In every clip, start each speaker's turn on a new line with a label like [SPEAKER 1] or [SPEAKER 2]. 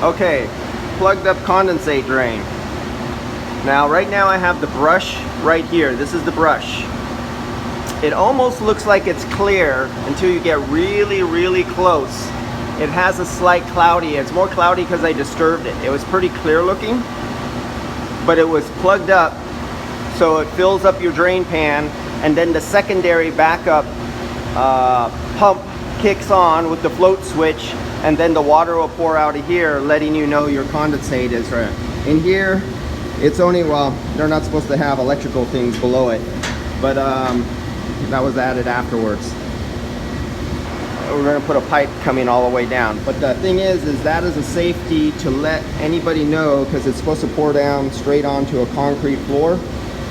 [SPEAKER 1] Okay, plugged up condensate drain. Now right now I have the brush right here. This is the brush. It almost looks like it's clear until you get really close. It has a slight cloudy. It's more cloudy because I disturbed it. It was pretty clear looking, but it was plugged up, so it fills up your drain pan, and then the secondary backup pump kicks on with the float switch, and then the water will pour out of here, letting you know your condensate is right. In here, it's only, well, they're not supposed to have electrical things below it, but that was added afterwards. We're going to put a pipe coming all the way down. But the thing is that is a safety to let anybody know, because it's supposed to pour down straight onto a concrete floor,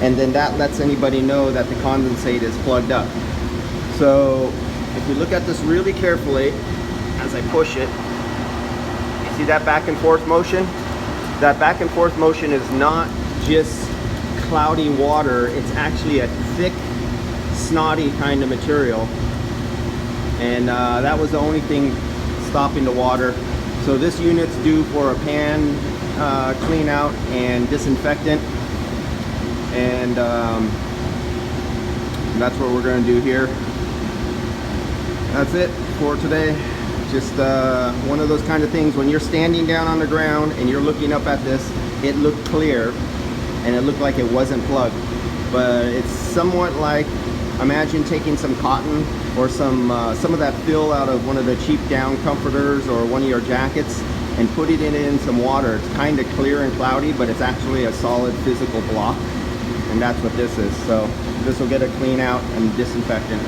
[SPEAKER 1] and then that lets anybody know that the condensate is plugged up. So if you look at this really carefully as I push it, you see that back and forth motion? That back and forth motion is not just cloudy water, it's actually a thick, snotty kind of material. And that was the only thing stopping the water. So this unit's due for a pan clean out and disinfectant, and that's what we're going to do here. That's it for today. Just one of those kind of things, when you're standing down on the ground and you're looking up at this, it looked clear and it looked like it wasn't plugged, but it's somewhat like, imagine taking some cotton or some of that fill out of one of the cheap down comforters or one of your jackets and putting it in some water. It's kind of clear and cloudy, but it's actually a solid physical block, and that's what this is. So this will get a clean out and disinfectant.